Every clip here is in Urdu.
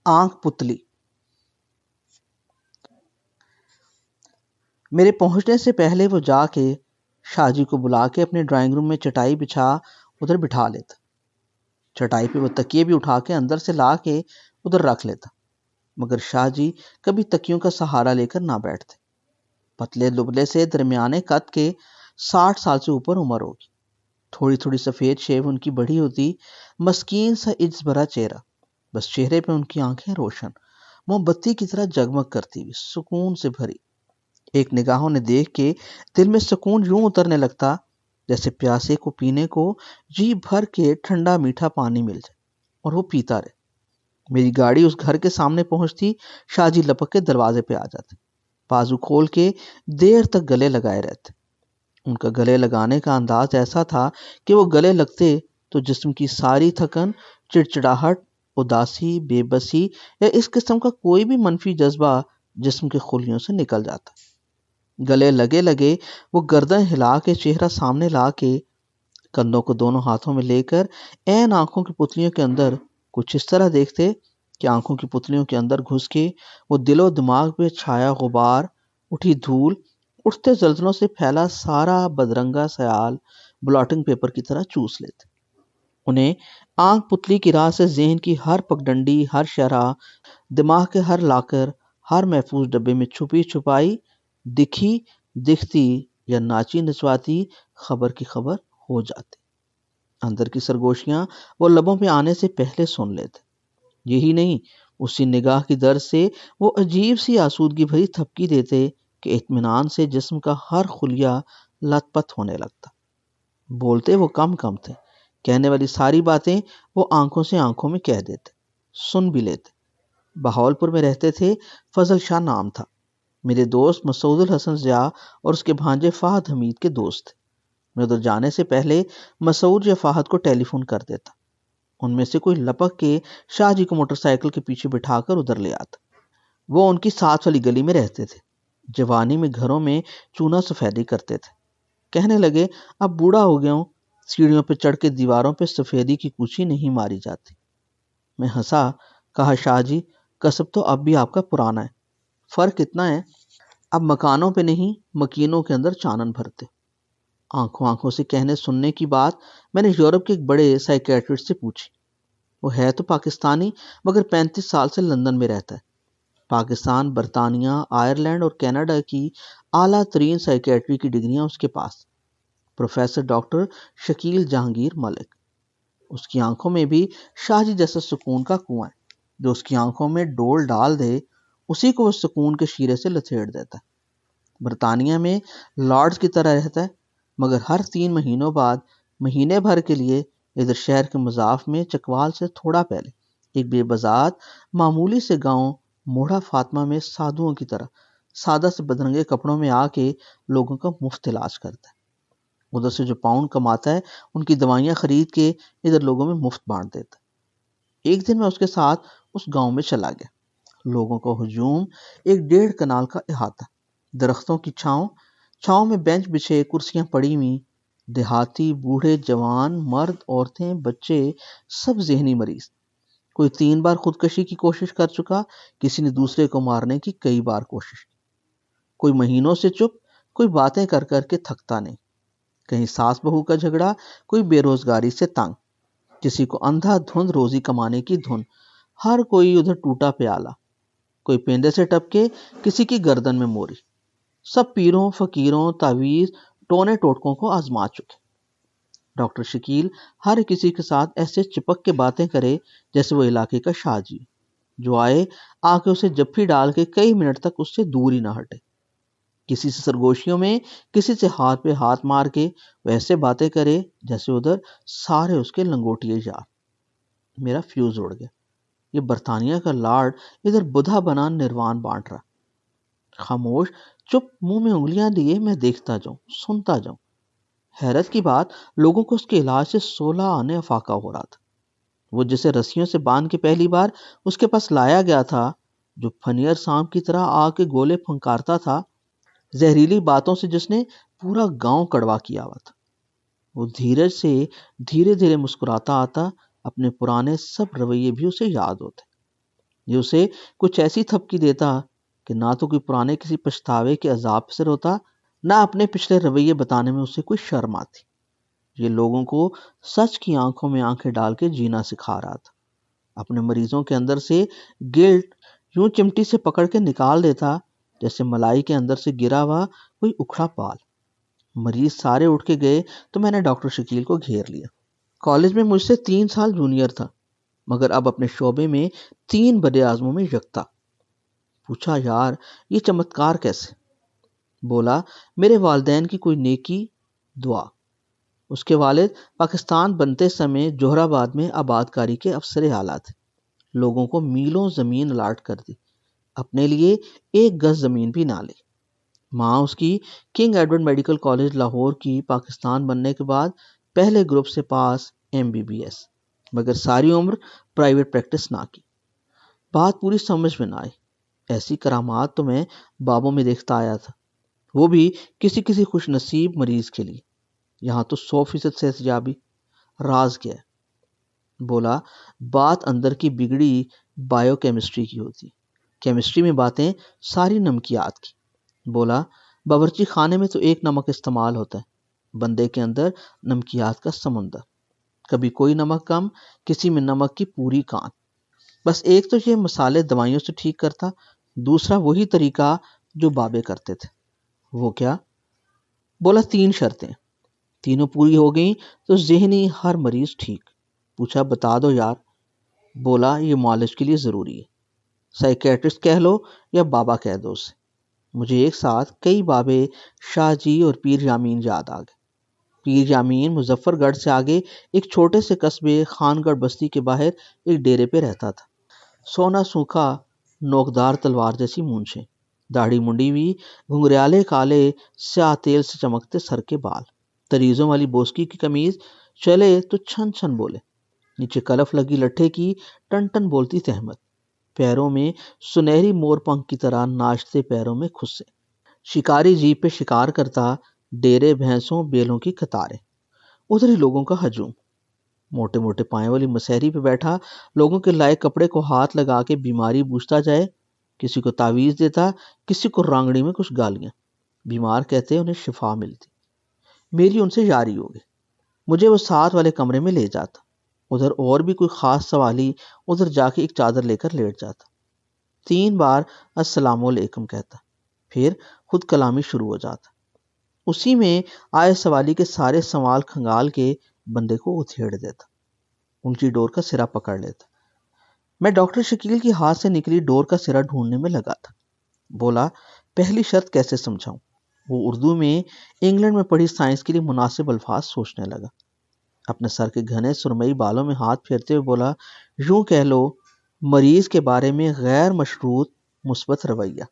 آنکھ پتلی۔ میرے پہنچنے سے پہلے وہ جا کے شاہ جی کو بلا کے اپنے ڈرائنگ روم میں چٹائی بچھا ادھر بٹھا لیتا۔ چٹائی پہ وہ تکیے بھی اٹھا کے اندر سے لا کے ادھر رکھ لیتا، مگر شاہ جی کبھی تکیوں کا سہارا لے کر نہ بیٹھتے۔ پتلے دبلے سے درمیانے قد کے 60 سال سے اوپر عمر ہوگی، تھوڑی تھوڑی سفید شیو ان کی بڑھی ہوتی، مسکین سا عجز بھرا چہرہ، بس چہرے پہ ان کی آنکھیں روشن موم بتی کی طرح جگمگ کرتی ہوئی سکون سے بھری۔ ایک نگاہوں نے دیکھ کے دل میں سکون یوں اترنے لگتا جیسے پیاسے کو پینے کو جی بھر کے ٹھنڈا میٹھا پانی مل جائے اور وہ پیتا رہے۔ میری گاڑی اس گھر کے سامنے پہنچتی، شاہ جی لپک کے دروازے پہ آ جاتے، بازو کھول کے دیر تک گلے لگائے رہتے۔ ان کا گلے لگانے کا انداز ایسا تھا کہ وہ گلے لگتے تو جسم کی ساری تھکن، چڑچڑاہٹ، اداسی، بے بسی یا اس قسم کا کوئی بھی منفی جذبہ جسم کے خلیوں سے نکل جاتا۔ گلے لگے لگے وہ گردن ہلا کے چہرہ سامنے لا کے کندھوں کو دونوں ہاتھوں میں لے کر عین آنکھوں کی پتلیوں کے اندر کچھ اس طرح دیکھتے کہ آنکھوں کی پتلیوں کے اندر گھس کے وہ دل و دماغ پہ چھایا غبار، اٹھی دھول، اٹھتے زلزلوں سے پھیلا سارا بدرنگا سیال بلاٹنگ پیپر کی طرح چوس لیتے۔ انہیں آنکھ پتلی کی راہ سے ذہن کی ہر پگڈنڈی، ہر شرح، دماغ کے ہر لاکر، ہر محفوظ ڈبے میں چھپی چھپائی دکھی دکھتی یا ناچی نچواتی خبر کی خبر ہو جاتی۔ اندر کی سرگوشیاں وہ لبوں پہ آنے سے پہلے سن لیتے۔ یہی نہیں، اسی نگاہ کی درد سے وہ عجیب سی آسودگی بھری تھپکی دیتے کہ اطمینان سے جسم کا ہر خلیہ لت پت ہونے لگتا۔ بولتے وہ کم کم تھے، کہنے والی ساری باتیں وہ آنکھوں سے آنکھوں میں کہہ دیتے، سن بھی لیتے۔ بہاولپور میں رہتے تھے، فضل شاہ نام تھا۔ میرے دوست مسعود الحسن ضیاء اور اس کے بھانجے فہد حمید کے دوست تھے۔ میں ادھر جانے سے پہلے مسعود یا فہد کو ٹیلی فون کر دیتا، ان میں سے کوئی لپک کے شاہ جی کو موٹر سائیکل کے پیچھے بٹھا کر ادھر لے آتا۔ وہ ان کی ساتھ والی گلی میں رہتے تھے، جوانی میں گھروں میں چونا سفیدی کرتے تھے۔ کہنے لگے اب بوڑھا ہو گیا ہوں، سیڑھیوں پہ چڑھ کے دیواروں پہ سفیدی کی کوچی نہیں ماری جاتی۔ میں ہنسا، کہا شاہ جی کسب تو اب بھی آپ کا پرانا ہے، فرق اتنا ہے اب مکانوں پہ نہیں مکینوں کے اندر چانن بھرتے۔ آنکھوں آنکھوں سے کہنے سننے کی بات میں نے یورپ کے ایک بڑے سائیکیٹرسٹ سے پوچھی۔ وہ ہے تو پاکستانی مگر 35 سال سے لندن میں رہتا ہے۔ پاکستان، برطانیہ، آئرلینڈ اور کینیڈا کی اعلیٰ ترین سائیکیٹری کی ڈگریاں اس کے پاس۔ پروفیسر ڈاکٹر شکیل جہانگیر ملک۔ اس کی آنکھوں میں بھی شاہ جی جیسا سکون کا کنواں ہے، جو اس کی آنکھوں میں ڈول ڈال دے اسی کو وہ سکون کے شیرے سے لتھیڑ دیتا ہے۔ برطانیہ میں لارڈز کی طرح رہتا ہے، مگر ہر 3 مہینوں بعد مہینے بھر کے لیے ادھر شہر کے مضاف میں چکوال سے تھوڑا پہلے ایک بے بذات معمولی سے گاؤں موڑھا فاطمہ میں سادھوؤں کی طرح سادہ سے بدرنگے کپڑوں میں آ کے لوگوں کا مفت علاج کرتا ہے۔ ادھر سے جو پاؤنڈ کماتا ہے ان کی دوائیاں خرید کے ادھر لوگوں میں مفت بانٹ دیتا ہے۔ ایک دن میں اس کے ساتھ اس گاؤں میں چلا گیا۔ لوگوں کا ہجوم، ایک 1.5 کنال کا احاطہ، درختوں کی چھاؤں میں بینچ بچھے، کرسیاں پڑی ہوئی، دیہاتی، بوڑھے، جوان، مرد، عورتیں، بچے، سب ذہنی مریض۔ کوئی 3 بار خودکشی کی کوشش کر چکا، کسی نے دوسرے کو مارنے کی کئی بار کوشش کی۔ کوئی مہینوں سے چپ، کوئی باتیں کر کر کے تھکتا نہیں۔ کہیں ساس بہو کا جھگڑا، کوئی بے روزگاری سے تنگ، کسی کو اندھا دھند روزی کمانے کی دھن، ہر کوئی ادھر ٹوٹا پیالہ، کوئی پیندے سے ٹپکے، کسی کی گردن میں موری۔ سب پیروں، فقیروں، تعویذ، ٹونے ٹوٹکوں کو آزما چکے۔ ڈاکٹر شکیل ہر کسی کے ساتھ ایسے چپک کے باتیں کرے جیسے وہ علاقے کا شاہ جی، جو آئے آ کے اسے جپھی ڈال کے کئی منٹ تک اس سے دور ہی نہ ہٹے۔ کسی سے سرگوشیوں میں، کسی سے ہاتھ پہ ہاتھ مار کے ویسے باتیں کرے جیسے ادھر سارے اس کے لنگوٹیے یار۔ میرا فیوز اڑ گیا، یہ برطانیہ کا لارڈ ادھر بدھا بنا نروان بانٹ رہا۔ خاموش چپ منہ میں انگلیاں لیے میں دیکھتا جاؤں، سنتا جاؤں۔ حیرت کی بات، لوگوں کو اس کے علاج سے 16 آنے افاقہ ہو رہا تھا۔ وہ جسے رسیوں سے باندھ کے پہلی بار اس کے پاس لایا گیا تھا، جو پھنیر سانپ کی طرح آ کے گولے پھنکارتا تھا، زہریلی باتوں سے جس نے پورا گاؤں کڑوا کیا ہوا تھا، وہ دھیرج سے دھیرے دھیرے مسکراتا آتا، اپنے پرانے سب رویے بھی اسے یاد ہوتے۔ یہ اسے کچھ ایسی تھپکی دیتا کہ نہ تو کوئی پرانے کسی پچھتاوے کے عذاب سے روتا، نہ اپنے پچھلے رویے بتانے میں اسے کوئی شرم آتی۔ یہ لوگوں کو سچ کی آنکھوں میں آنکھیں ڈال کے جینا سکھا رہا تھا۔ اپنے مریضوں کے اندر سے گلٹ یوں چمٹی سے پکڑ کے نکال دیتا جیسے ملائی کے اندر سے گرا ہوا کوئی اکھڑا بال۔ مریض سارے اٹھ کے گئے تو میں نے ڈاکٹر شکیل کو گھیر لیا۔ کالج میں مجھ سے 3 سال جونیئر تھا، مگر اب اپنے شعبے میں 3 بڑے اعظموں میں یکتا۔ پوچھا یار یہ چمتکار کیسے؟ بولا میرے والدین کی کوئی نیکی دعا۔ اس کے والد پاکستان بنتے سمے جوہر آباد میں آباد کاری کے افسر اعلیٰ تھے۔ لوگوں کو میلوں زمین الاٹ کر دی، اپنے لیے 1 گز زمین بھی نہ لی۔ ماں اس کی king Edward medical college Lahore کی پاکستان بننے کے بعد پہلے گروپ سے پاس MBBS، مگر ساری عمر پرائیویٹ پریکٹس نہ کی۔ بات پوری سمجھ میں نہ آئی۔ ایسی کرامات تو میں بابوں میں دیکھتا آیا تھا، وہ بھی کسی خوش نصیب مریض کے لیے۔ یہاں تو 100% صحتیابی۔ راز کیا ہے؟ بولا بات اندر کی بگڑی بائیو کیمسٹری کی ہوتی، کیمسٹری میں باتیں ساری نمکیات کی۔ بولا باورچی خانے میں تو 1 نمک استعمال ہوتا ہے، بندے کے اندر نمکیات کا سمندر، کبھی کوئی نمک کم، کسی میں نمک کی پوری کان۔ بس ایک تو یہ مسالے دوائیوں سے ٹھیک کرتا، دوسرا وہی طریقہ جو بابے کرتے تھے۔ وہ کیا؟ بولا 3 شرطیں، تینوں پوری ہو گئیں تو ذہنی ہر مریض ٹھیک۔ پوچھا بتا دو یار۔ بولا یہ معالج کے لیے ضروری ہے، سائیکیٹرسٹ کہہ لو یا بابا کہہ دو اسے۔ مجھے ایک ساتھ کئی بابے شاہ جی اور پیر یامین یاد آ گئے۔ پیر یامین مظفر گڑھ سے آگے ایک چھوٹے سے قصبے خان گڑھ بستی کے باہر ایک ڈیرے پہ رہتا تھا۔ سونا سوکھا نوکدار تلوار جیسی مونچھیں، داڑھی منڈی ہوئی، گھنگریالے کالے سیاہ تیل سے چمکتے سر کے بال، تریزوں والی بوسکی کی قمیض، چلے تو چھن چھن بولے، نیچے کلف لگی لٹھے کی ٹن ٹن بولتی تہمت، پیروں میں سنہری مور پنکھ کی طرح ناچتے پیروں میں خصے، شکاری جیپ پہ شکار کرتا، ڈیرے بھینسوں بیلوں کی قطاریں، ادھر ہی لوگوں کا ہجوم، موٹے موٹے پائیں والی مسہری پہ بیٹھا لوگوں کے لائے کپڑے کو ہاتھ لگا کے بیماری پوچھتا جائے، کسی کو تعویذ دیتا، کسی کو رانگڑی میں کچھ گالیاں۔ بیمار کہتے انہیں شفا ملتی۔ میری ان سے یاری ہو گئی، مجھے وہ ساتھ والے کمرے میں لے جاتا، ادھر اور بھی کوئی خاص سوالی ادھر جا کے ایک چادر لے کر لیٹ جاتا، 3 بار السلام علیکم کہتا، پھر خود کلامی شروع ہو جاتا، اسی میں آئے سوالی کے سارے سوال کھنگال کے بندے کو اتھیڑ دیتا، اونچی ڈور کا سرا پکڑ لیتا۔ میں ڈاکٹر شکیل کی ہاتھ سے نکلی ڈور کا سرا ڈھونڈنے میں لگا تھا۔ بولا پہلی شرط کیسے سمجھاؤں؟ وہ اردو میں انگلینڈ میں پڑھی سائنس کے لیے مناسب الفاظ سوچنے لگا، اپنے سر کے گھنے سرمئی بالوں میں ہاتھ پھیرتے ہوئے بولا یوں کہہ لو مریض کے بارے میں غیر مشروط مثبت رویہ،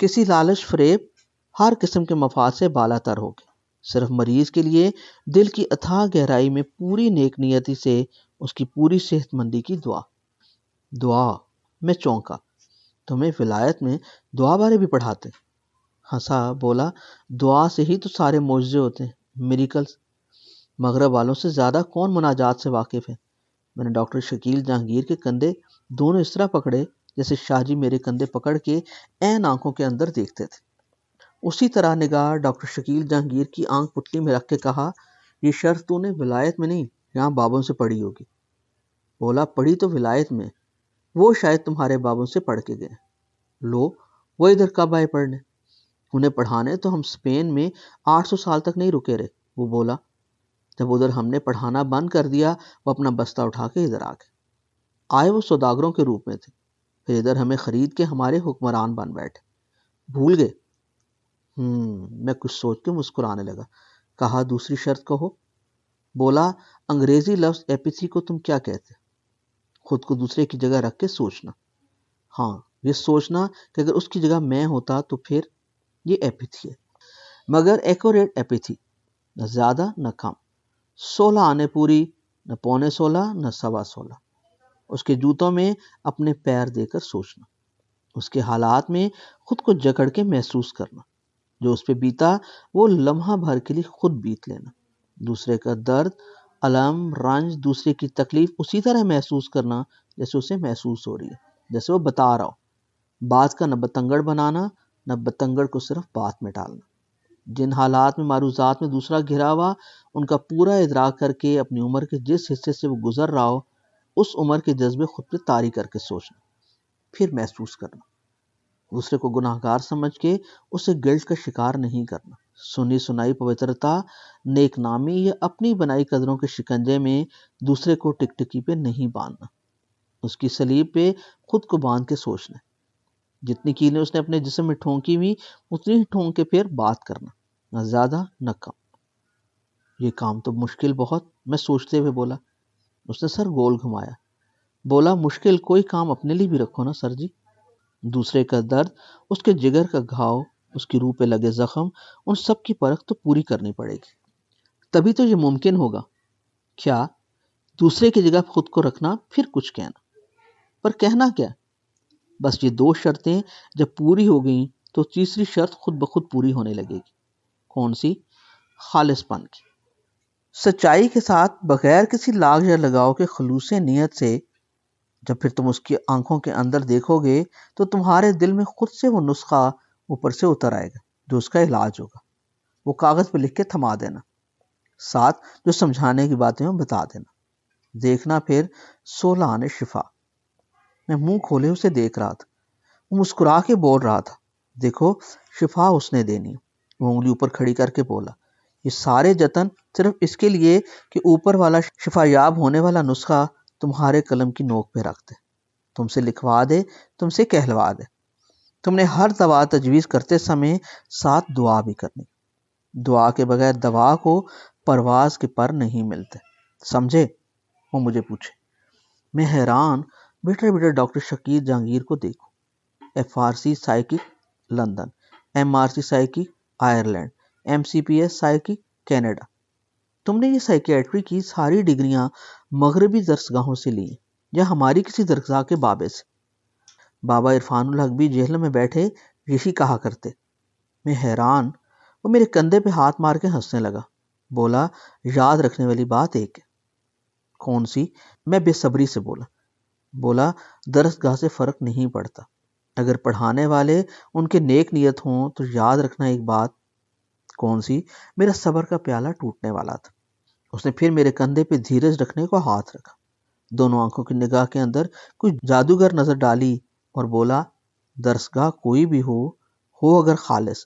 کسی لالچ فریب، ہر قسم کے مفاد سے بالا تر ہو کے، صرف مریض کے لیے دل کی اتھاہ گہرائی میں پوری نیک نیتی سے اس کی پوری صحت مندی کی دعا۔ دعا؟ میں چونکا، تمہیں ولایت میں دعا بارے بھی پڑھاتے؟ ہنسا، بولا دعا سے ہی تو سارے معجزے ہوتے ہیں، میریکلز۔ مغرب والوں سے زیادہ کون مناجات سے واقف ہے؟ میں نے ڈاکٹر شکیل جہانگیر کے کندھے دونوں اس طرح پکڑے جیسے شاہ جی میرے کندھے پکڑ کے عین آنکھوں کے اندر دیکھتے تھے۔ اسی طرح نگاہ ڈاکٹر شکیل جہانگیر کی آنکھ پتلی میں رکھ کے کہا یہ شرط تو نے ولایت میں نہیں یہاں بابوں سے پڑھی ہوگی۔ بولا پڑھی تو ولایت میں، وہ شاید تمہارے بابوں سے پڑھ کے گئے۔ لو وہ ادھر کب آئے پڑھنے؟ انہیں پڑھانے تو ہم اسپین میں 800 سال تک نہیں رکے رہے، وہ بولا۔ جب ادھر ہم نے پڑھانا بند کر دیا وہ اپنا بستہ اٹھا کے ادھر آ گئے۔ آئے وہ سوداگروں کے روپ میں تھے، پھر ادھر ہمیں خرید کے ہمارے حکمران بن بیٹھے۔ بھول گئے؟ میں کچھ سوچ کے مسکرانے لگا۔ کہا دوسری شرط کہو۔ بولا انگریزی لفظ ایپیتھی کو تم کیا کہتے؟ خود کو دوسرے کی جگہ رکھ کے سوچنا۔ ہاں یہ سوچنا کہ اگر اس کی جگہ میں ہوتا تو پھر، یہ ایپیتھی ہے، مگر ایکوریٹ ایپیتھی، نہ زیادہ نہ کم، 16 آنے پوری، نہ 15.75 نہ 16.25۔ اس کے جوتوں میں اپنے پیر دے کر سوچنا، اس کے حالات میں خود کو جکڑ کے محسوس کرنا، جو اس پہ بیتا وہ لمحہ بھر کے لیے خود بیت لینا، دوسرے کا درد، الم، رنج، دوسرے کی تکلیف اسی طرح محسوس کرنا جیسے اسے محسوس ہو رہی ہے، جیسے وہ بتا رہا ہو، بات کا نہ بتنگڑ بنانا نہ بتنگڑ کو صرف بات میں ڈالنا۔ جن حالات میں معروضات میں دوسرا گھرا ہوا، ان کا پورا ادراک کر کے اپنی عمر کے جس حصے سے وہ گزر رہا ہو، اس عمر کے جذبے خود پہ طاری کر کے سوچنا، پھر محسوس کرنا، دوسرے کو گناہ گار سمجھ کے اسے گلٹ کا شکار نہیں کرنا، سنی سنائی پوترتا، نیک نامی یا اپنی بنائی قدروں کے شکنجے میں دوسرے کو ٹکٹکی پہ نہیں باندھنا، اس کی صلیب پہ خود کو باندھ کے سوچنا، جتنی کیلیں اس نے اپنے جسم میں ٹھونکی ہوئی اتنی ہی ٹھونک کے پھر بات کرنا، نہ زیادہ نہ کم۔ یہ کام تو مشکل بہت، میں سوچتے ہوئے بولا۔ اس نے سر گول گھمایا، بولا مشکل کوئی کام اپنے لیے بھی رکھو نا سر جی۔ دوسرے کا درد، اس کے جگر کا گھاؤ، اس کی روح پہ لگے زخم، ان سب کی پرکھ تو پوری کرنی پڑے گی، تبھی تو یہ ممکن ہوگا۔ کیا؟ دوسرے کی جگہ خود کو رکھنا، پھر کچھ کہنا۔ پر کہنا کیا؟ بس یہ دو شرطیں جب پوری ہو گئیں تو تیسری شرط خود بخود پوری ہونے لگے گی۔ کون سی؟ خالص پن کی، سچائی کے ساتھ، بغیر کسی لاگ یا لگاؤ کے خلوص نیت سے۔ جب پھر تم اس کی آنکھوں کے اندر دیکھو گے تو تمہارے دل میں خود سے وہ نسخہ اوپر سے اتر آئے گا جو اس کا علاج ہوگا۔ وہ کاغذ پہ لکھ کے تھما دینا، ساتھ جو سمجھانے کی باتیں ہوں بتا دینا۔ دیکھنا پھر 16 آنے شفا۔ میں منہ کھولے اسے دیکھ رہا تھا، وہ مسکرا کے بول رہا تھا، دیکھو شفا اس نے دینی ہے۔ وہ انگلی اوپر کھڑی کر کے بولا، یہ سارے جتن صرف اس کے لیے کہ اوپر والا شفا یاب ہونے والا نسخہ تمہارے قلم کی نوک پہ رکھ دے، تم سے لکھوا دے، تم سے کہلوا دے۔ تم نے ہر دوا تجویز کرتے سمے ساتھ دعا بھی کرنی۔ دعا کے بغیر دوا کو پرواز کے پر نہیں ملتے، سمجھے؟ وہ مجھے پوچھے۔ میں حیران بیٹھے بیٹھے ڈاکٹر شکیل جہانگیر کو دیکھوں، FRC psychic London, MRC psychic Ireland, MCPS psychic Canada. تم نے یہ سائیکیٹری کی ساری ڈگریاں مغربی درسگاہوں سے لی یا ہماری کسی درسگاہ کے بابے سے؟ بابا عرفان الحق بھی جیل میں بیٹھے یہی کہا کرتے۔ میں حیران، وہ میرے کندھے پہ ہاتھ مار کے ہنسنے لگا، بولا یاد رکھنے والی بات ایک ہے۔ کون سی؟ میں بے صبری سے بولا درسگاہ سے فرق نہیں پڑتا، اگر پڑھانے والے ان کے نیک نیت ہوں تو یاد رکھنا ایک بات۔ کون سی؟ میرا صبر کا پیالہ ٹوٹنے والا تھا۔ اس نے پھر میرے کندھے پہ دھیرج رکھنے کو ہاتھ رکھا، دونوں آنکھوں کی نگاہ کے اندر کوئی جادوگر نظر ڈالی اور بولا، درسگاہ کوئی بھی ہو اگر خالص،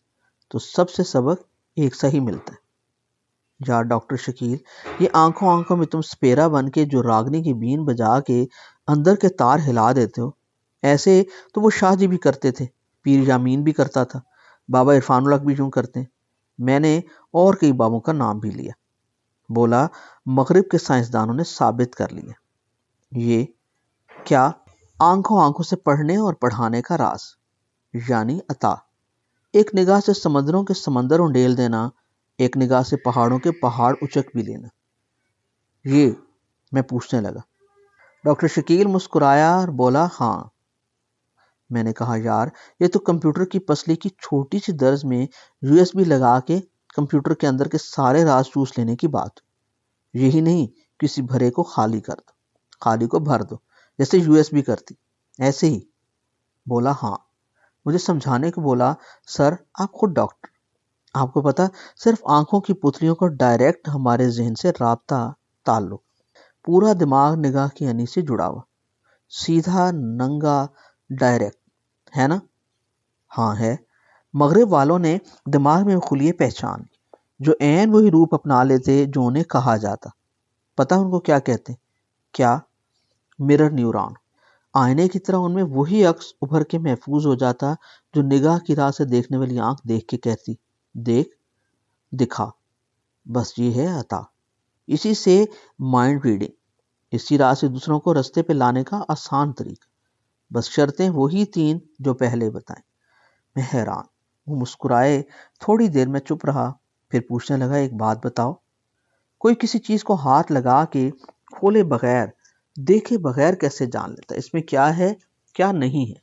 تو سب سے سبق ایک سا ہی ملتا ہے۔ یا ڈاکٹر شکیل، یہ آنکھوں میں تم سپیرا بن کے جو راگنی کی بین بجا کے اندر کے تار ہلا دیتے ہو، ایسے تو وہ شاہ جی بھی کرتے تھے، پیر یامین بھی کرتا تھا، بابا عرفان الحق بھی یوں کرتے ہیں۔ میں نے اور کئی بابوں کا نام بھی لیا۔ بولا مغرب کے سائنسدانوں نے ثابت کر لیا۔ یہ کیا؟ آنکھوں سے پڑھنے اور پڑھانے کا راز، یعنی عطا۔ ایک نگاہ سے سمندروں کے سمندر انڈیل دینا، ایک نگاہ سے پہاڑوں کے پہاڑ اچک بھی لینا۔ یہ میں پوچھنے لگا۔ ڈاکٹر شکیل مسکرایا اور بولا ہاں۔ میں نے کہا یار یہ تو کمپیوٹر کی پسلی کی چھوٹی سی درز میں USB لگا کے کمپیوٹر کے اندر کے سارے راز چوس لینے کی بات، یہی نہیں کسی بھرے کو خالی کر دو، خالی کو بھر دو، جیسے USB کرتی، ایسے ہی۔ بولا ہاں۔ مجھے سمجھانے کو بولا، سر آپ خود ڈاکٹر، آپ کو پتا صرف آنکھوں کی پتلیوں کا ڈائریکٹ ہمارے ذہن سے رابطہ تعلق، پورا دماغ نگاہ کی عینی سے جڑا ہوا، سیدھا ننگا ڈائریکٹ، ہے نا؟ ہاں ہے۔ مغرب والوں نے دماغ میں خلیے پہچان جو عین وہی روپ اپنا لیتے جو انہیں کہا جاتا۔ پتہ ان کو کیا کہتے؟ کیا؟ Mirror neuron. آئینے کی طرح ان میں وہی عکس ابھر کے محفوظ ہو جاتا جو نگاہ کی راہ سے دیکھنے والی آنکھ دیکھ کے کہتی، دیکھ، دکھا۔ بس یہ ہے عطا، اسی سے مائنڈ ریڈنگ، اسی راہ سے دوسروں کو رستے پہ لانے کا آسان طریقہ، بس شرطیں وہی 3 جو پہلے بتائیں۔ میں حیران۔ وہ مسکرائے، تھوڑی دیر میں چپ رہا، پھر پوچھنے لگا ایک بات بتاؤ، کوئی کسی چیز کو ہاتھ لگا کے کھولے بغیر دیکھے بغیر کیسے جان لیتا اس میں کیا ہے کیا نہیں ہے؟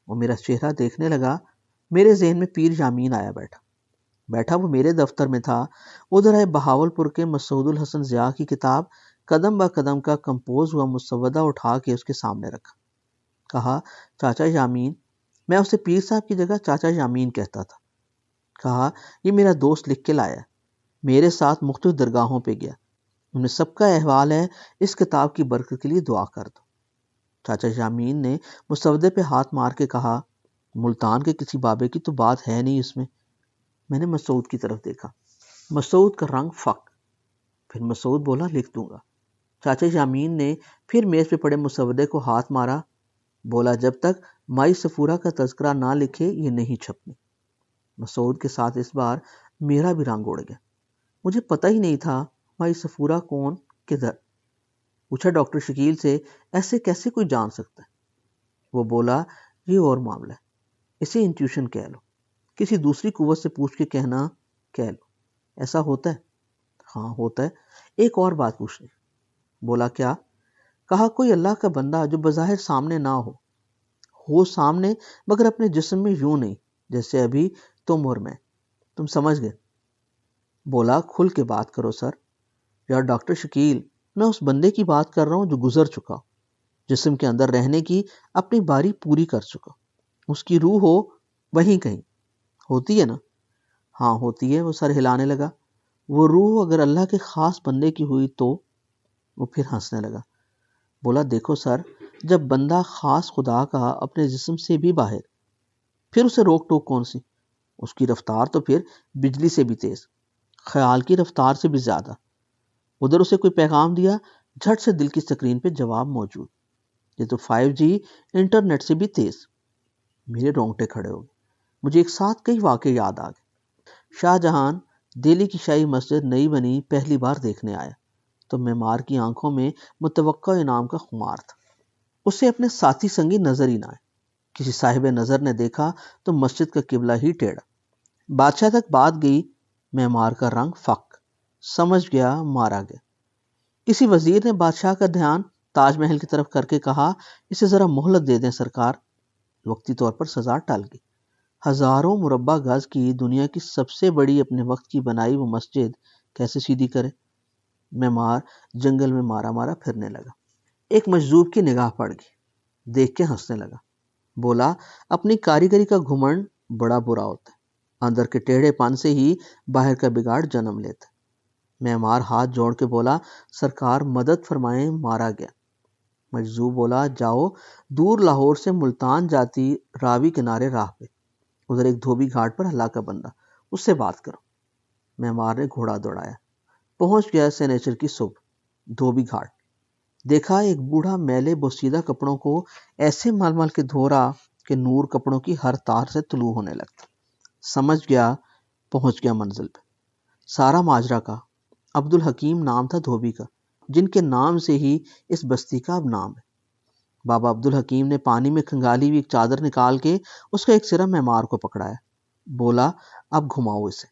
وہ میرا چہرہ دیکھنے لگا۔ میرے ذہن میں پیر یامین آیا بیٹھا وہ میرے دفتر میں تھا، ادھر ہے بہاول پور کے مسعود الحسن ضیاء کی کتاب، قدم با قدم کا کمپوز ہوا مسودہ اٹھا کے اس کے سامنے رکھا۔ کہا چاچا یامین. میں اسے پیر صاحب کی جگہ چاچا یامین کہتا تھا. کہا یہ میرا دوست لکھ کے لایا ہے، میرے ساتھ مختلف درگاہوں پہ گیا، انہیں سب کا احوال ہے، اس کتاب کی برکت کے لیے دعا کر دو. چاچا یامین نے مسودے پہ ہاتھ مار کے کہا ملتان کے کسی بابے کی تو بات ہے نہیں اس میں. میں نے مسعود کی طرف دیکھا. مسعود کا رنگ فک. پھر مسعود بولا لکھ دوں گا. چاچا یامین نے پھر میز پہ پڑے مسودے کو ہاتھ مارا، بولا جب تک مائی صفورہ کا تذکرہ نہ لکھے یہ نہیں چھپنی. مسعود کے ساتھ اس بار میرا بھی رنگ اڑ گیا. مجھے پتہ ہی نہیں تھا مائی صفورہ کون، کدھر. پوچھا ڈاکٹر شکیل سے ایسے کیسے کوئی جان سکتا ہے. وہ بولا یہ اور معاملہ ہے، اسے انٹیوشن کہہ لو، کسی دوسری قوت سے پوچھ کے کہنا کہہ لو. ایسا ہوتا ہے؟ ہاں ہوتا ہے. ایک اور بات پوچھنی. بولا کیا؟ کہا کوئی اللہ کا بندہ جو بظاہر سامنے نہ ہو سامنے مگر اپنے جسم میں یوں نہیں، جیسے ابھی تم اور میں. تم سمجھ گئے؟ بولا کھل کے بات کرو سر. یار ڈاکٹر شکیل، میں اس بندے کی بات کر رہا ہوں جو گزر چکا، جسم کے اندر رہنے کی اپنی باری پوری کر چکا. اس کی روح ہو وہیں کہیں. ہوتی ہے نا؟ ہاں ہوتی ہے. وہ سر ہلانے لگا. وہ روح اگر اللہ کے خاص بندے کی ہوئی تو؟ وہ پھر ہنسنے لگا. بولا دیکھو سر، جب بندہ خاص خدا کا اپنے جسم سے بھی باہر، پھر اسے روک ٹوک کون سی؟ اس کی رفتار تو پھر بجلی سے بھی تیز، خیال کی رفتار سے بھی زیادہ. ادھر اسے کوئی پیغام دیا، جھٹ سے دل کی سکرین پہ جواب موجود. یہ تو 5G انٹرنیٹ سے بھی تیز. میرے رونگٹے کھڑے ہو گئے. مجھے ایک ساتھ کئی واقعے یاد آ گئے. شاہ جہان دہلی کی شاہی مسجد نئی بنی پہلی بار دیکھنے آیا تو معمار کی آنکھوں میں متوقع انعام کا خمار تھا. اسے اپنے ساتھی سنگی نظر ہی نہ آئے. کسی صاحب نظر نے دیکھا تو مسجد کا قبلہ ہی ٹیڑھا. بادشاہ تک بات گئی. معمار کا رنگ فک. سمجھ گیا مارا گیا. کسی وزیر نے بادشاہ کا دھیان تاج محل کی طرف کر کے کہا اسے ذرا مہلت دے دیں سرکار. وقتی طور پر سزا ٹل گئی. ہزاروں مربع گز کی دنیا کی سب سے بڑی اپنے وقت کی بنائی وہ مسجد کیسے سیدھی کرے؟ معمار جنگل میں مارا مارا پھرنے لگا. ایک مجذوب کی نگاہ پڑ گئی. دیکھ کے ہنسنے لگا. بولا اپنی کاریگری کا گھمنڈ بڑا برا ہوتا ہے، اندر کے ٹیڑھے پن سے ہی باہر کا بگاڑ جنم لیتا ہے. معمار ہاتھ جوڑ کے بولا سرکار مدد فرمائیں، مارا گیا. مجذوب بولا جاؤ دور لاہور سے ملتان جاتی راوی کنارے راہ پہ، ادھر ایک دھوبی گھاٹ پر اللہ کا بندہ، اس سے بات کرو. معمار نے گھوڑا دوڑایا. پہنچ گیا سنیچر کی صبح دھوبی گھاٹ. دیکھا ایک بوڑھا میلے بوسیدہ کپڑوں کو ایسے مل مل کے دھو رہا کہ نور کپڑوں کی ہر تار سے طلوع ہونے لگتا. سمجھ گیا پہنچ گیا منزل پہ. سارا ماجرا کا. عبد الحکیم نام تھا دھوبی کا، جن کے نام سے ہی اس بستی کا اب نام ہے. بابا عبد الحکیم نے پانی میں کھنگالی ہوئی ایک چادر نکال کے اس کا ایک سرا معمار کو پکڑایا. بولا اب گھماؤ اسے.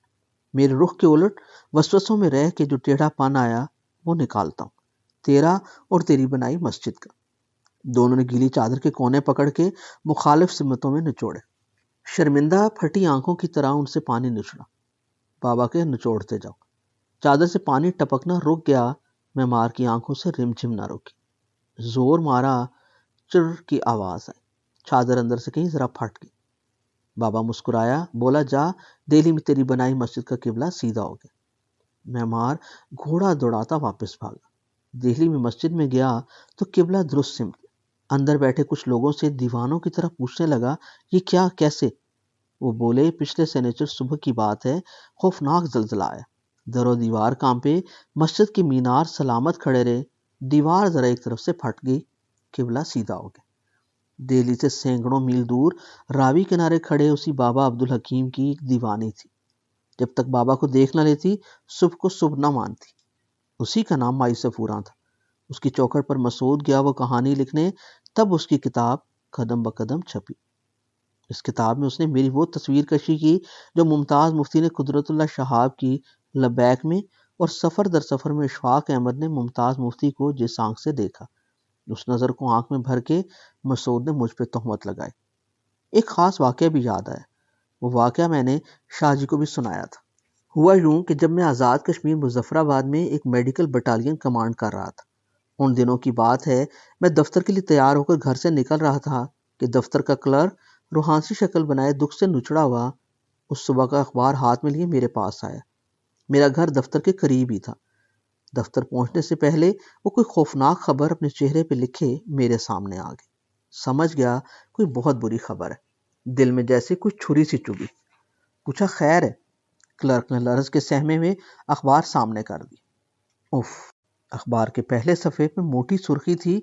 میرے رخ کے الٹ وسوسوں میں رہ کے جو ٹیڑھا پن آیا وہ نکالتا ہوں، تیرا اور تیری بنائی مسجد کا. دونوں نے گیلی چادر کے کونے پکڑ کے مخالف سمتوں میں نچوڑے. شرمندہ پھٹی آنکھوں کی طرح ان سے پانی نچڑا. بابا کے نچوڑتے جاؤ. چادر سے پانی ٹپکنا رک گیا. معمار کی آنکھوں سے رم جھم نہ رکی. زور مارا، چر کی آواز آئی. چادر اندر سے کہیں ذرا پھٹ گئی. بابا مسکرایا. بولا جا دہلی میں تیری بنائی مسجد کا قبلہ سیدھا ہو گیا. معمار گھوڑا دوڑاتا واپس بھاگا. دہلی میں مسجد میں گیا تو قبلہ درست سمت گیا. اندر بیٹھے کچھ لوگوں سے دیوانوں کی طرح پوچھنے لگا یہ کیا کیسے؟ وہ بولے پچھلے سنیچر صبح کی بات ہے، خوفناک زلزلہ آیا، در و دیوار کانپے، مسجد کی مینار سلامت کھڑے رہے، دیوار ذرا ایک طرف سے پھٹ گئی، قبلہ سیدھا ہو گیا. دہلی سے سینکڑوں میل دور راوی کنارے کھڑے اسی بابا عبد الحکیم کی ایک دیوانی تھی. جب تک بابا کو دیکھ نہ لیتی صبح کو صبح نہ مانتی. اسی کا نام مائی صفورہ تھا. اس کی چوکھٹ پر مسعود گیا وہ کہانی لکھنے، تب اس کی کتاب قدم بقدم چھپی. اس کتاب میں اس نے میری وہ تصویر کشی کی جو ممتاز مفتی نے قدرت اللہ شہاب کی لبیک میں اور سفر در سفر میں اشفاق احمد نے ممتاز مفتی کو جس آنکھ سے دیکھا، اس نظر کو آنکھ میں بھر کے مسعود نے مجھ پہ تہمت لگائی. ایک خاص واقعہ بھی یاد آیا. وہ واقعہ میں نے شاہ جی کو بھی سنایا تھا. ہوا یوں کہ جب میں آزاد کشمیر مظفر آباد میں ایک میڈیکل بٹالین کمانڈ کر رہا تھا ان دنوں کی بات ہے، میں دفتر کے لیے تیار ہو کر گھر سے نکل رہا تھا کہ دفتر کا کلرک روحانسی شکل بنائے دکھ سے نچڑا ہوا اس صبح کا اخبار ہاتھ میں لیے میرے پاس آیا۔ میرا گھر دفتر کے قریب ہی تھا۔ دفتر پہنچنے سے پہلے وہ کوئی خوفناک خبر اپنے چہرے پہ لکھے میرے سامنے آ گئی۔ سمجھ گیا کوئی بہت بری خبر ہے۔ دل میں جیسے کوئی چھری سی چبھی۔ پوچھا خیر ہے؟ کلرک نے لرز کے سہمے میں اخبار سامنے کر دی۔ اف! اخبار کے پہلے صفحے پہ موٹی سرخی تھی،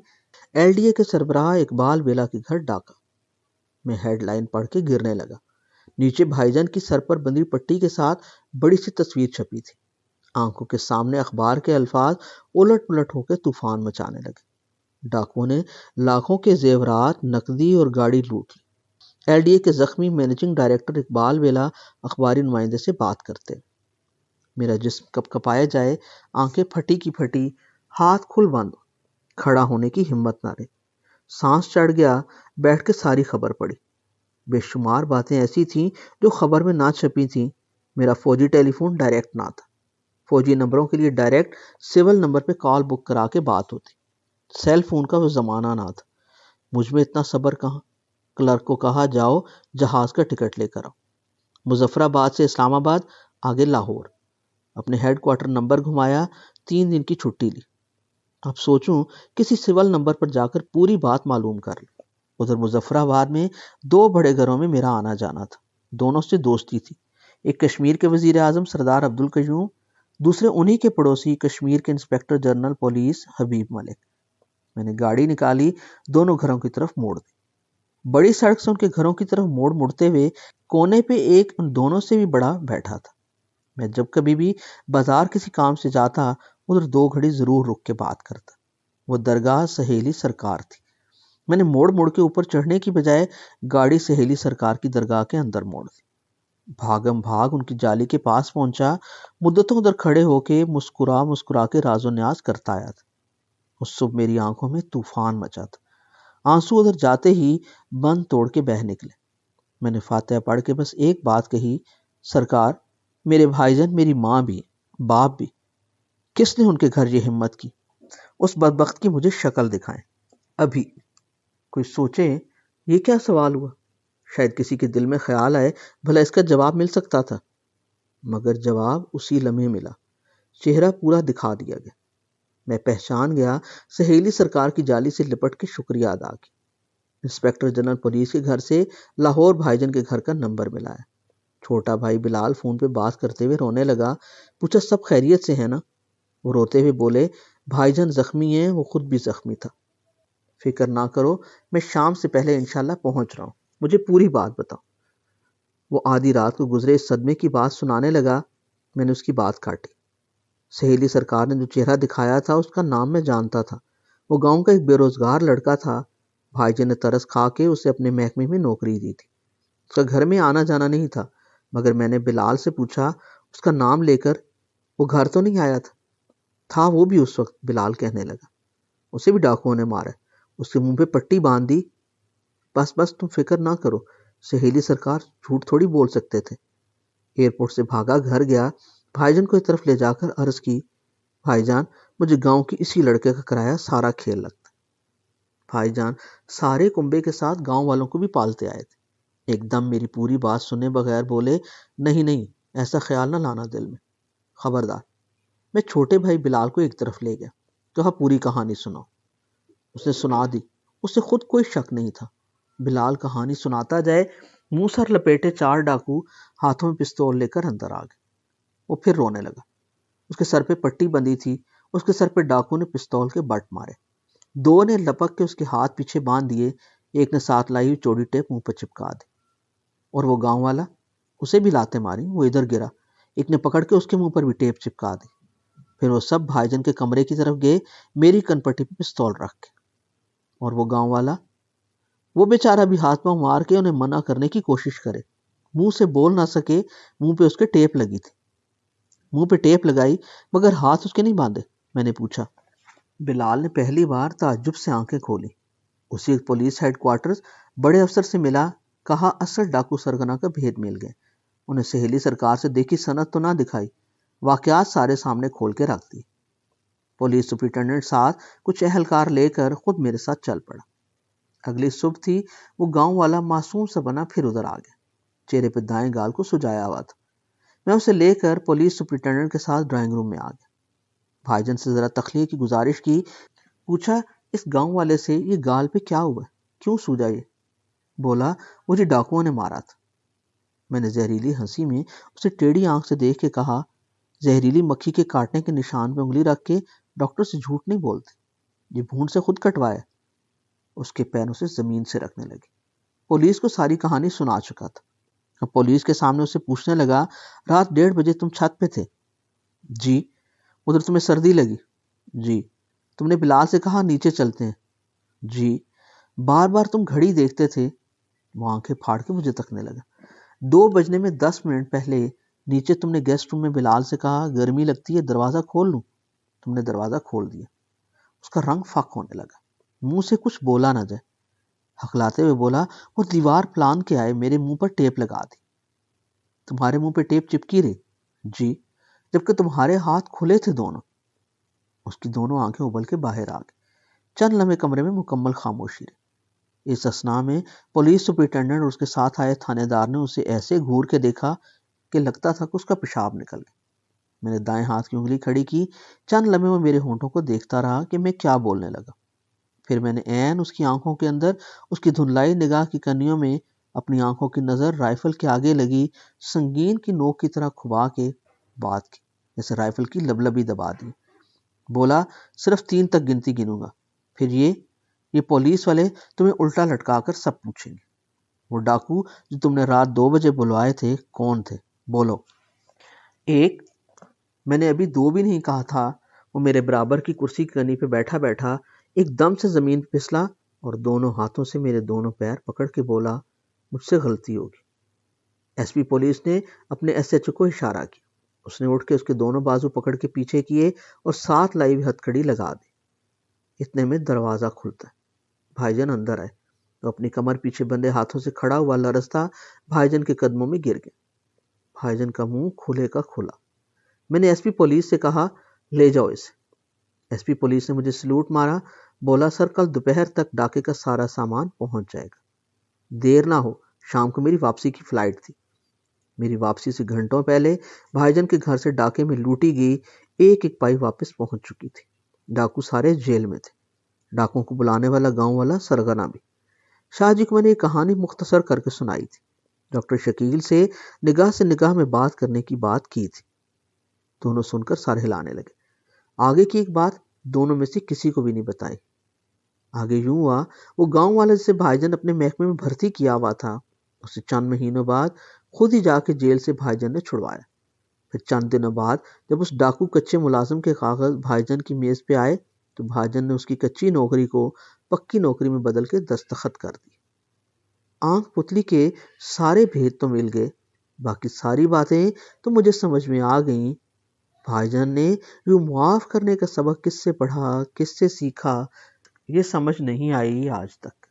ایل ڈی اے کے سربراہ اقبال ویلا کے گھر ڈاکہ۔ میں ہیڈ لائن پڑھ کے گرنے لگا۔ نیچے بھائی جان کی سر پر بندھی پٹی کے ساتھ بڑی سی تصویر چھپی تھی۔ آنکھوں کے سامنے اخبار کے الفاظ الٹ پلٹ ہو کے طوفان مچانے لگے۔ ڈاکوؤں نے لاکھوں کے زیورات، نقدی اور گاڑی لوٹ لی۔ ایل ڈی اے کے زخمی مینیجنگ ڈائریکٹر اقبال ویلا اخباری نمائندے سے بات کرتے۔ میرا جسم کپ کپایا جائے، آنکھیں پھٹی کی پھٹی، ہاتھ کھل بند، کھڑا ہونے کی ہمت نہ رہی۔ سانس چڑھ گیا، بیٹھ کے ساری خبر پڑھی۔ بے شمار باتیں ایسی تھیں جو خبر میں نہ چھپی تھیں۔ میرا فوجی ٹیلی فون ڈائریکٹ نہ تھا۔ فوجی نمبروں کے لیے ڈائریکٹ سول نمبر پہ کال بک کرا کے بات ہوتی۔ سیل فون کا وہ زمانہ نہ تھا۔ مجھ میں اتنا صبر کہاں۔ کلرک کو کہا جاؤ جہاز کا ٹکٹ لے کر آؤ۔ مظفر آباد سے اسلام آباد، آگے لاہور۔ اپنے ہیڈ کوارٹر نمبر گھمایا، 3 دن کی چھٹی لی۔ اب سوچوں کسی سول نمبر پر جا کر پوری بات معلوم کر لوں۔ ادھر مظفر آباد میں 2 بڑے گھروں میں میرا آنا جانا تھا۔ دونوں سے دوستی تھی۔ ایک کشمیر کے وزیر اعظم سردار عبدالقیوم، دوسرے انہی کے پڑوسی کشمیر کے انسپکٹر جنرل پولیس حبیب ملک۔ میں نے گاڑی نکالی، دونوں گھروں کی طرف موڑ دی۔ بڑی سڑک سے ان کے گھروں کی طرف مڑتے ہوئے کونے پہ ایک ان دونوں سے بھی بڑا بیٹھا تھا۔ میں جب کبھی بھی بازار کسی کام سے جاتا ادھر 2 گھڑی ضرور رک کے بات کرتا۔ وہ درگاہ سہیلی سرکار تھی۔ میں نے موڑ کے اوپر چڑھنے کی بجائے گاڑی سہیلی سرکار کی درگاہ کے اندر موڑ دی۔ بھاگم بھاگ ان کی جالی کے پاس پہنچا، مدتوں ادھر کھڑے ہو کے مسکرا کے راز و نیاز کرتا آیا تھا۔ اس صبح میری آنکھوں میں طوفان مچا تھا۔ آنسو ادھر جاتے ہی بند توڑ کے بہہ نکلے۔ میں نے فاتحہ پڑھ کے بس ایک بات کہی، سرکار میرے بھائی جان، میری ماں بھی، باپ بھی، کس نے ان کے گھر یہ ہمت کی؟ اس بدبخت کی مجھے شکل دکھائیں ابھی۔ کوئی سوچے یہ کیا سوال ہوا؟ شاید کسی کے دل میں خیال آئے بھلا اس کا جواب مل سکتا تھا، مگر جواب اسی لمحے ملا۔ چہرہ پورا دکھا دیا گیا۔ میں پہچان گیا، سہیلی سرکار کی جالی سے لپٹ کے شکریہ ادا کی۔ انسپکٹر جنرل پولیس کے گھر سے لاہور بھائی جان کے گھر کا نمبر ملایا۔ چھوٹا بھائی بلال فون پہ بات کرتے ہوئے رونے لگا۔ پوچھا سب خیریت سے ہے نا؟ وہ روتے ہوئے بولے بھائی جان زخمی ہیں، وہ خود بھی زخمی تھا۔ فکر نہ کرو، میں شام سے پہلے انشاءاللہ پہنچ رہا ہوں، مجھے پوری بات بتاؤ۔ وہ آدھی رات کو گزرے اس صدمے کی بات سنانے لگا۔ میں نے اس کی بات کاٹی۔ سہیلی سرکار نے جو چہرہ دکھایا تھا اس کا نام میں جانتا تھا۔ وہ گاؤں کا ایک بے روزگار لڑکا تھا۔ بھائی جان نے ترس کھا کے اسے اپنے محکمے میں نوکری دی تھی۔ اس کا گھر میں آنا جانا نہیں تھا، مگر میں نے بلال سے پوچھا اس کا نام لے کر، وہ گھر تو نہیں آیا تھا وہ بھی اس وقت؟ بلال کہنے لگا اسے بھی ڈاکوؤں نے مارا ہے، اس کے منہ پہ پٹی باندھ دی۔ بس تم فکر نہ کرو، سہیلی سرکار جھوٹ تھوڑی بول سکتے تھے۔ ایئرپورٹ سے بھاگا گھر گیا، بھائی جان کو ایک طرف لے جا کر عرض کی بھائی جان مجھے گاؤں کی اسی لڑکے کا کرایہ سارا کھیل لگتا ہے۔ بھائی جان سارے کنبے کے ساتھ گاؤں والوں کو بھی پالتے آئے تھے۔ ایک دم میری پوری بات سنے بغیر بولے نہیں ایسا خیال نہ لانا دل میں، خبردار۔ میں چھوٹے بھائی بلال کو ایک طرف لے گیا، کہا پوری کہانی سناؤ۔ اس نے سنا دی۔ اسے خود کوئی شک نہیں تھا۔ بلال کہانی سناتا جائے، منہ سر لپیٹے 4 ڈاکو ہاتھوں میں پستول لے کر اندر آ گئے۔ وہ پھر رونے لگا۔ اس کے سر پہ پٹی بندھی تھی، اس کے سر پہ ڈاکو نے پستول کے بٹ مارے۔ 2 نے لپک کے اس کے ہاتھ پیچھے باندھ دیے، ایک نے ساتھ لائی ہوئی چوڑی ٹیپ منہ پہ چپکا دی۔ اور وہ گاؤں والا، اسے بھی لاتیں ماری، وہ ادھر گرا، ایک نے پکڑ کے اس کے منہ پر بھی ٹیپ چپکا دی۔ پھر وہ سب بھائی جان کے کمرے کی طرف گئے، میری کن پٹی پہ پستول رکھ کے۔ اور وہ گاؤں والا، وہ بیچارہ بھی ہاتھ پاؤں مار کے انہیں منع کرنے کی کوشش کرے، منہ سے بول نہ سکے، منہ پہ اس کے ٹیپ لگی تھی۔ منہ پہ ٹیپ لگائی مگر ہاتھ اس کے نہیں باندھے؟ میں نے پوچھا۔ بلال نے پہلی بار تعجب سے آنکھیں کھولی۔ اسی پولیس ہیڈ کوارٹرز بڑے افسر سے ملا، کہا اصل ڈاکو سرگنا کا بھید مل گئے۔ انہیں سہیلی سرکار سے دیکھی سند تو نہ دکھائی، واقعات سارے سامنے کھول کے رکھ دی۔ پولیس سپرنٹینڈنٹ ساتھ کچھ اہلکار لے کر خود میرے ساتھ چل پڑا۔ اگلی صبح تھی، وہ گاؤں والا معصوم سا بنا پھر ادھر آ گیا، چہرے پہ دائیں گال کو سجایا ہوا تھا۔ میں اسے لے کر پولیس سپرنٹینڈنٹ کے ساتھ ڈرائنگ روم میں آ گیا۔ بھائی جان سے ذرا تخلیہ کی گزارش کی، پوچھا اس گاؤں والے سے یہ گال پہ کیا ہوا ہے، کیوں سوجا یہ؟ بولا مجھے ڈاکوؤں نے مارا تھا۔ میں نے زہریلی ہنسی میں اسے ٹیڑھی آنکھ سے دیکھ کے کہا، زہریلی مکھی کے کاٹنے کے نشان پہ انگلی رکھ کے ڈاکٹر سے جھوٹ نہیں بولتے، یہ بھونڈ سے خود کٹوایا۔ اس کے پیروں سے زمین سے رکھنے لگی۔ پولیس کو ساری کہانی سنا چکا تھا۔ اب پولیس کے سامنے اسے پوچھنے لگا، رات 1:30 بجے تم چھت پہ تھے؟ جی۔ ادھر تمہیں سردی لگی؟ جی۔ تم نے بلال سے کہا نیچے چلتے ہیں؟ جی۔ بار بار تم گھڑی دیکھتے تھے؟ وہ آنکھیں پھاڑ کے مجھے تکنے لگا۔ 2 بجنے میں 10 منٹ پہلے نیچے تم نے گیسٹ روم میں بلال سے کہا گرمی لگتی ہے دروازہ کھول لوں؟ تم نے دروازہ کھول دیا۔ اس کا رنگ فاق ہونے لگا، منہ سے کچھ بولا نہ جائے۔ ہکلاتے ہوئے بولا، وہ دیوار پلان کے آئے، میرے منہ پر ٹیپ لگا دی۔ تمہارے منہ پہ ٹیپ چپکی رہی؟ جی، جبکہ تمہارے ہاتھ کھلے تھے دونوں۔ اس کی دونوں آنکھیں ابل کے باہر آ گئی۔ چند لمحے کمرے میں مکمل خاموشی رہی۔ اس اثنا میں پولیس سپرنٹینڈنٹ اور اس کے ساتھ آئے تھانے دار نے اسے ایسے گھور کے دیکھا کہ لگتا تھا کہ اس کا پیشاب نکل گیا۔ میں نے دائیں ہاتھ کی انگلی کھڑی کی، چند لمحے وہ میرے ہونٹوں کو دیکھتا رہا کہ میں کیا بولنے لگا۔ پھر میں نے عین اس کی آنکھوں کے اندر، اس کی دھندلائی نگاہ کی کنیوں میں اپنی آنکھوں کی نظر رائفل کے آگے لگی سنگین کی نوک کی طرح کھبا کے بات کی، جیسے رائفل کی لبلبی دبا دی۔ بولا، صرف 3 تک گنتی گنوں گا، پھر یہ پولیس والے تمہیں الٹا لٹکا کر سب پوچھیں گے۔ وہ ڈاکو جو تم نے رات 2 بجے بلوائے تھے کون تھے؟ بولو۔ 1۔ میں نے ابھی 2 بھی نہیں کہا تھا، وہ میرے برابر کی کرسی کی کنی پہ بیٹھا بیٹھا ایک دم سے زمین پہ پھسلا اور دونوں ہاتھوں سے میرے دونوں پیر پکڑ کے بولا، مجھ سے غلطی ہوگی۔ ایس پی پولیس نے اپنے ایس ایچ او کو اشارہ کیا۔ اس نے اٹھ کے اس کے دونوں بازو پکڑ کے پیچھے کیے اور ساتھ لائی ہوئی ہتھکڑی لگا دی۔ اتنے میں دروازہ کھلتا ہے۔ بھائی جان اندر آئے تو اپنی کمر پیچھے بندے ہاتھوں سے کھڑا ہوا لرزتا بھائی جان کے قدموں میں گر گیا۔ بھائی جان کا منہ کھلے کا کھلا۔ میں نے ایس پی پولیس سے کہا، لے جاؤ اسے۔ ایس پی پولیس نے مجھے سلوٹ مارا، بولا، سر کل دوپہر تک ڈاکے کا سارا سامان پہنچ جائے گا، دیر نہ ہو، شام کو میری واپسی کی فلائٹ تھی۔ میری واپسی سے گھنٹوں پہلے بھائی جان کے گھر سے ڈاکے میں لوٹی گئی ایک پائی واپس پہنچ چکی تھی۔ ڈاکو سارے جیل میں تھے۔ ڈاکوں کو بلانے والا گاؤں والا سرگنا بھی۔ شاہ جی کو میں نے یہ کہانی مختصر کر کے سنائی تھی۔ ڈاکٹر شکیل سے نگاہ میں بات کرنے کی بات کی تھی۔ دونوں سن کر سر ہلانے لگے۔ آگے کی ایک بات دونوں میں سے کسی کو بھی نہیں بتائی۔ آگے یوں ہوا، وہ گاؤں والا جسے بھائی جان اپنے محکمے میں بھرتی کیا ہوا تھا، اسے چند مہینوں بعد خود ہی جا کے جیل سے بھائی جان نے چھڑوایا۔ پھر چند دنوں بعد جب اس ڈاکو کچے ملازم کے کاغذ بھائی جان کی میز پہ آئے تو بھائی جان نے اس کی کچی نوکری کو پکی نوکری میں بدل کے دستخط کر دی۔ آنکھ پتلی کے سارے بھید تو مل گئے، باقی ساری باتیں تو مجھے سمجھ میں آ گئیں۔ بھائی جان نے یوں معاف کرنے کا سبق کس سے پڑھا، کس سے سیکھا، یہ سمجھ نہیں آئی آج تک۔